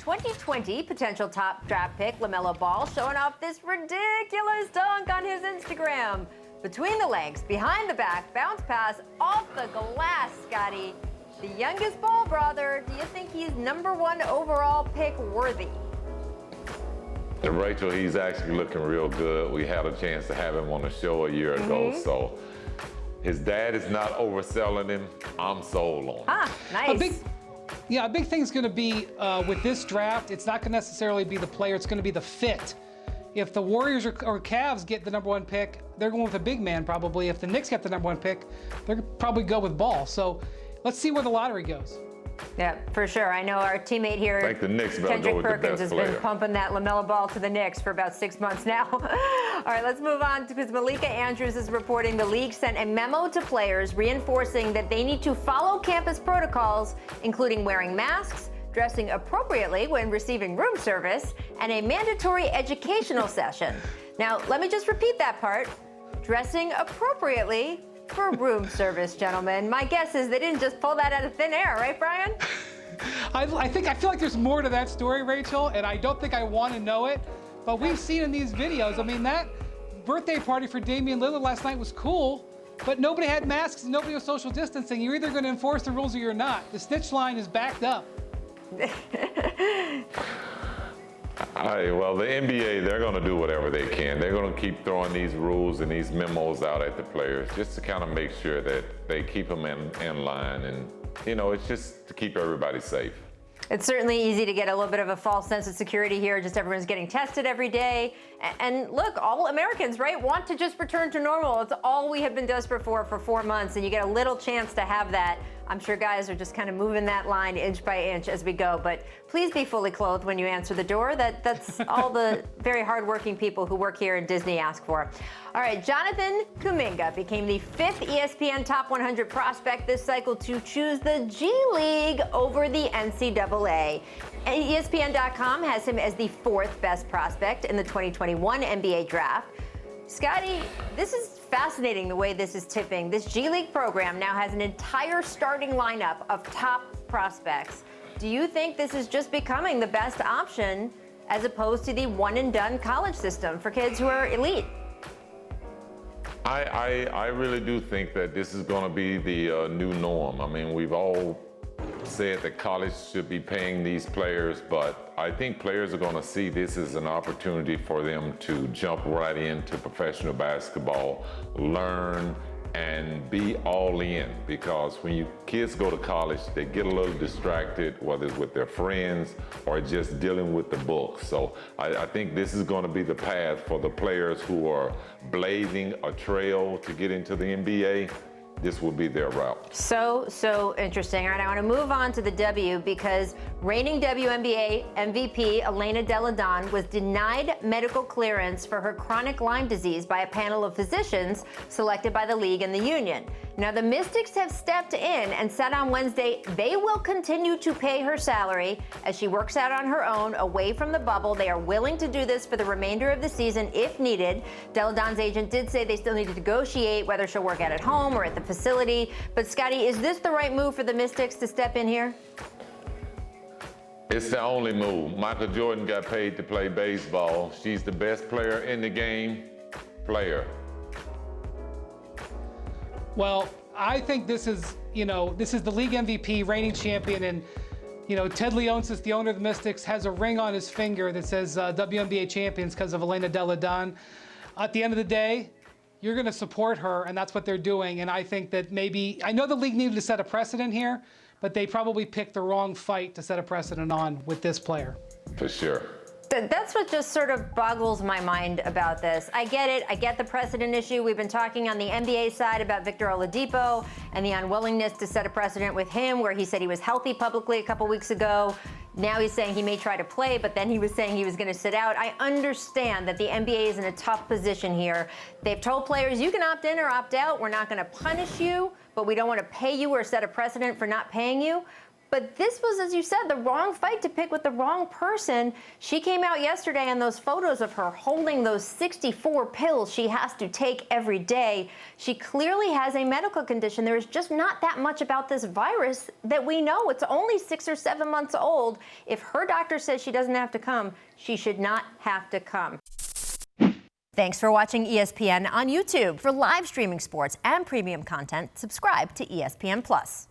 2020 potential top draft pick LaMelo Ball showing off this ridiculous dunk on his Instagram. Between the legs, behind the back, bounce pass, off the glass, Scottie. The youngest Ball brother, do you think he's #1 overall pick worthy? And Rachel, he's actually looking real good. We had a chance to have him on the show a year ago, so his dad is not overselling him. I'm sold on him. Ah, nice. A big thing's going to be with this draft, it's not going to necessarily be the player, it's going to be the fit. If the Warriors or Cavs get the #1 pick, they're going with a big man probably. If the Knicks get the #1 pick, they're probably go with Ball. So let's see where the lottery goes. Yeah, for sure. I know our teammate here, I think the Knicks better Kendrick go with Perkins, the has best player. been pumping that LaMelo Ball to the Knicks for about 6 months now. All right, let's move on because Malika Andrews is reporting the league sent a memo to players reinforcing that they need to follow campus protocols, including wearing masks, dressing appropriately when receiving room service, and a mandatory educational session. Now, let me just repeat that part. Dressing appropriately for room service, gentlemen. My guess is they didn't just pull that out of thin air, right, Brian? I feel like there's more to that story, Rachel, and I don't think I want to know it, but we've seen in these videos, I mean, that birthday party for Damian Lillard last night was cool, but nobody had masks and nobody was social distancing. You're either going to enforce the rules or you're not. The snitch line is backed up. Well, the NBA, they're going to do whatever they can. They're going to keep throwing these rules and these memos out at the players just to kind of make sure that they keep them in line. And, you know, it's just to keep everybody safe. It's certainly easy to get a little bit of a false sense of security here. Just everyone's getting tested every day. And look, all Americans, right, want to just return to normal. It's all we have been desperate for 4 months, and you get a little chance to have that. I'm sure guys are just kind of moving that line inch by inch as we go. But please be fully clothed when you answer the door. That's all the very hardworking people who work here in Disney ask for. All right, Jonathan Kuminga became the 5th ESPN Top 100 prospect this cycle to choose the G League over the NCAA. ESPN.com has him as the 4th best prospect in the 2021 NBA draft. Scottie, this is fascinating the way this is tipping. This G League program now has an entire starting lineup of top prospects. Do you think this is just becoming the best option as opposed to the one-and-done college system for kids who are elite? I really do think that this is going to be the new norm. I mean, we've all said that college should be paying these players, but I think players are going to see this as an opportunity for them to jump right into professional basketball, learn, and be all in. Because when kids go to college, they get a little distracted, whether it's with their friends or just dealing with the books. So I think this is going to be the path for the players who are blazing a trail to get into the NBA. This will be their route. So interesting. All right, I want to move on to the W because reigning WNBA MVP Elena Delle Donne was denied medical clearance for her chronic Lyme disease by a panel of physicians selected by the league and the union. Now, the Mystics have stepped in and said on Wednesday they will continue to pay her salary as she works out on her own away from the bubble. They are willing to do this for the remainder of the season if needed. Delle Donne's agent did say they still need to negotiate whether she'll work out at home or at the facility. But Scottie, is this the right move for the Mystics to step in here? It's the only move. Michael Jordan got paid to play baseball. She's the best player in the game. Player. Well, I think this is the league MVP, reigning champion, and, Ted Leonsis, the owner of the Mystics, has a ring on his finger that says WNBA champions because of Elena Delle Donne. At the end of the day, you're going to support her, and that's what they're doing. And I think that I know the league needed to set a precedent here, but they probably picked the wrong fight to set a precedent on with this player. For sure. That's what just sort of boggles my mind about this. I get it. I get the precedent issue. We've been talking on the NBA side about Victor Oladipo and the unwillingness to set a precedent with him, where he said he was healthy publicly a couple weeks ago. Now he's saying he may try to play, but then he was saying he was going to sit out. I understand that the NBA is in a tough position here. They've told players, you can opt in or opt out. We're not going to punish you, but we don't want to pay you or set a precedent for not paying you. But this was, as you said, the wrong fight to pick with the wrong person. She came out yesterday and those photos of her holding those 64 pills she has to take every day. She clearly has a medical condition. There is just not that much about this virus that we know. It's only 6 or 7 months old. If her doctor says she doesn't have to come, she should not have to come. Thanks for watching ESPN on YouTube. For live streaming sports and premium content, subscribe to ESPN+.